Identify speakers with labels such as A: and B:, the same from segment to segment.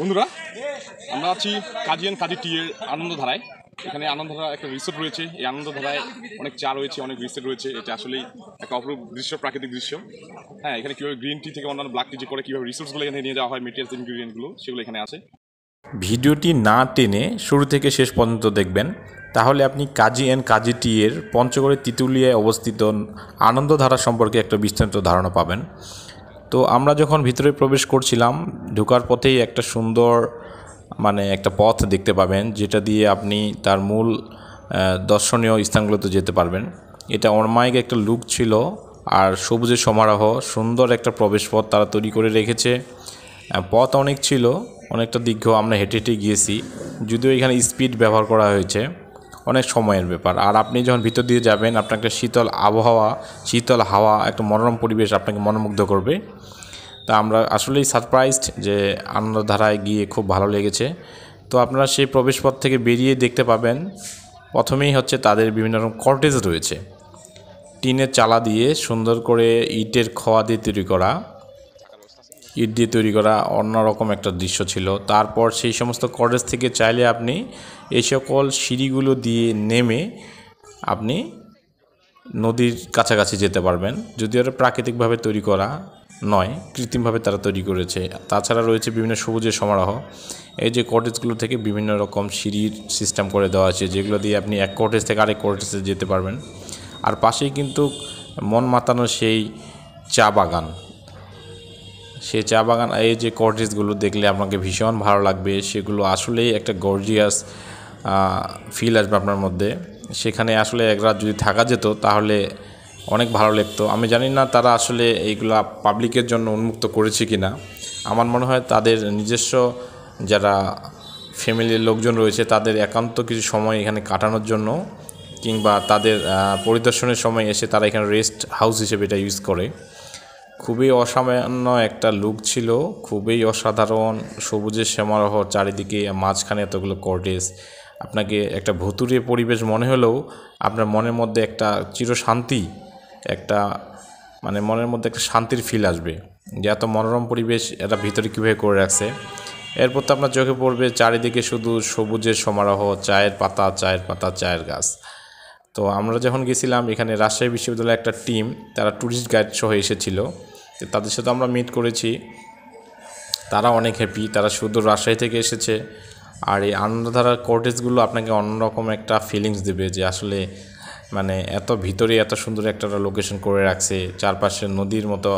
A: বন্ধুরা, আমরা আছি কাজী অ্যান্ড কাজী টি এর আনন্দধারায়। এখানে আনন্দধারা একটা রিসোর্ট রয়েছে। এই আনন্দধারায় অনেক চা রয়েছে, অনেক রিসোর্ট রয়েছে। এটা আসলেই একটা অপরূপ দৃশ্য, প্রাকৃতিক দৃশ্য। হ্যাঁ, এখানে কীভাবে গ্রিন টি থেকে অন্যান্য ব্ল্যাক টি যে করে কীভাবে রিসোর্সগুলো এখানে নিয়ে যাওয়া হয়, মেটেরিয়ালস ইনগ্রিডিয়েন্টগুলো সেগুলো এখানে আছে।
B: ভিডিওটি না টেনে শুরু থেকে শেষ পর্যন্ত দেখবেন, তাহলে আপনি কাজী অ্যান্ড কাজী টি এর পঞ্চগড়ে তিতুলিয়ায় অবস্থিত আনন্দধারা সম্পর্কে একটা বিস্তারিত ধারণা পাবেন। তো আমরা যখন ভিতরে প্রবেশ করছিলাম, ঢোকার পথেই একটা সুন্দর একটা পথ দেখতে পাবেন, যেটা দিয়ে আপনি তার মূল দর্শনীয় স্থানগুলোতে যেতে পারবেন। এটা অনমায়িক একটা লুক ছিল, আর সবুজের সমারোহ, সুন্দর একটা প্রবেশ পথ তারা তৈরি করে রেখেছে। পথ অনেক ছিল, অনেকটা দীর্ঘ। আমরা হেঁটে হেঁটে গিয়েছি, যদিও এখানে স্পিড ব্যবহার করা হয়েছে, অনেক সময়ের ব্যাপার। আর আপনি যখন ভিতর দিয়ে যাবেন, আপনার একটা শীতল আবহাওয়া, শীতল হাওয়া, একটা মনোরম পরিবেশ আপনাকে মনোমুগ্ধ করবে। তা আমরা আসলেই সারপ্রাইজড যে আনন্দধারায় গিয়ে খুব ভালো লেগেছে। তো আপনারা সেই প্রবেশপথ থেকে বেরিয়ে দেখতে পাবেন, প্রথমেই হচ্ছে তাদের বিভিন্ন রকম কটেজ রয়েছে, টিনের চালা দিয়ে সুন্দর করে ইটের খোয়া দিয়ে তৈরি করা, ইট দিয়ে তৈরি করা অন্যরকম একটা দৃশ্য ছিল। তারপর সেই সমস্ত কটেজ থেকে চাইলে আপনি এই সকল সিঁড়িগুলো দিয়ে নেমে আপনি নদীর কাছাকাছি যেতে পারবেন, যদিও এটা প্রাকৃতিকভাবে তৈরি করা নয়, কৃত্রিমভাবে তারা তৈরি করেছে। তাছাড়া রয়েছে বিভিন্ন সবুজের সমারোহ। এই যে কটেজগুলো থেকে বিভিন্ন রকম সিঁড়ির সিস্টেম করে দেওয়া আছে, যেগুলো দিয়ে আপনি এক কটেজ থেকে আরেক কটেজে যেতে পারবেন। আর পাশেই কিন্তু মন মাতানো সেই চা বাগান, সেই চা বাগান, এই যে কটেজগুলো দেখলে আপনাকে ভীষণ ভালো লাগবে। সেগুলো আসলেই একটা গর্জিয়াস ফিল আসবে আপনার মধ্যে। সেখানে আসলে এক রাত যদি থাকা যেত তাহলে অনেক ভালো লাগতো। আমি জানি না তারা আসলে এইগুলা পাবলিকের জন্য উন্মুক্ত করেছে কি না। আমার মনে হয় তাদের নিজস্ব যারা ফ্যামিলির লোকজন রয়েছে, তাদের একান্ত কিছু সময় এখানে কাটানোর জন্য, কিংবা তাদের পরিদর্শনের সময় এসে তারা এখানে রেস্ট হাউস হিসেবে এটা ইউজ করে। খুবই অসামান্য একটা লুক ছিল, খুবই অসাধারণ। সবুজের সমারোহ চারিদিকে, মাঝখানে এতগুলো কটেজ। আপনাকে একটা ভুতুড়ে পরিবেশ মনে হলেও আপনার মনের মধ্যে একটা চিরশান্তি, একটা মনের মধ্যে একটা শান্তির ফিল আসবে, যে এত মনোরম পরিবেশ এটা ভিতরে কীভাবে করে রাখছে। এরপর তো আপনার চোখে পড়বে চারিদিকে শুধু সবুজের সমারোহ, চায়ের পাতা, চায়ের পাতা, চায়ের গাছ। তো আমরা যখন গেছিলাম, এখানে রাজশাহী বিশ্ববিদ্যালয়ের একটা টিম, তারা ট্যুরিস্ট গাইড সহ এসেছিল। তাদের সাথে আমরা মিট করেছি, তারা অনেক হ্যাপি, তারা শুধু রাজশাহী থেকে এসেছে। আর এই আনন্দধারার কটেজগুলো আপনাকে অন্যরকম একটা ফিলিংস দেবে, যে আসলে এত ভিতরে এত সুন্দর একটা লোকেশন করে রাখছে, চারপাশে নদীর মতো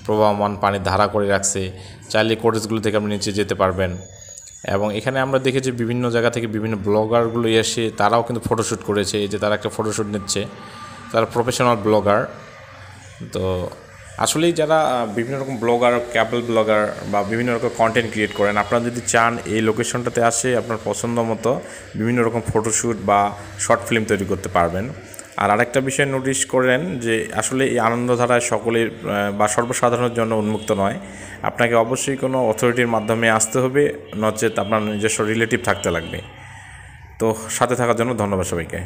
B: প্রবাহমান পানির ধারা করে রাখছে। চাইলে কটেজগুলো থেকে আপনি নিচে যেতে পারবেন। এবং এখানে আমরা দেখেছি বিভিন্ন জায়গা থেকে বিভিন্ন ব্লগারগুলো এসে তারাও কিন্তু ফটোশ্যুট করেছে। এই যে তারা একটা ফটোশ্যুট নিচ্ছে, তারা প্রফেশনাল ব্লগার। তো আসলেই যারা বিভিন্ন রকম ব্লগার, ক্যাবল ব্লগার বা বিভিন্ন রকম কন্টেন্ট ক্রিয়েট করেন, আপনারা যদি চান এই লোকেশনটাতে আসে আপনার পছন্দ মতো বিভিন্ন রকম ফটোশ্যুট বা শর্ট ফিল্ম তৈরি করতে পারবেন। আর আরেকটা বিষয় নোটিশ করেন যে আসলে এই আনন্দধারায় সকলের বা সর্বসাধারণের জন্য উন্মুক্ত নয়। আপনাকে অবশ্যই কোনো অথরিটির মাধ্যমে আসতে হবে, নচেত আপনার নিজস্ব রিলেটিভ থাকতে লাগবে। তো সাথে থাকার জন্য ধন্যবাদ সবাইকে।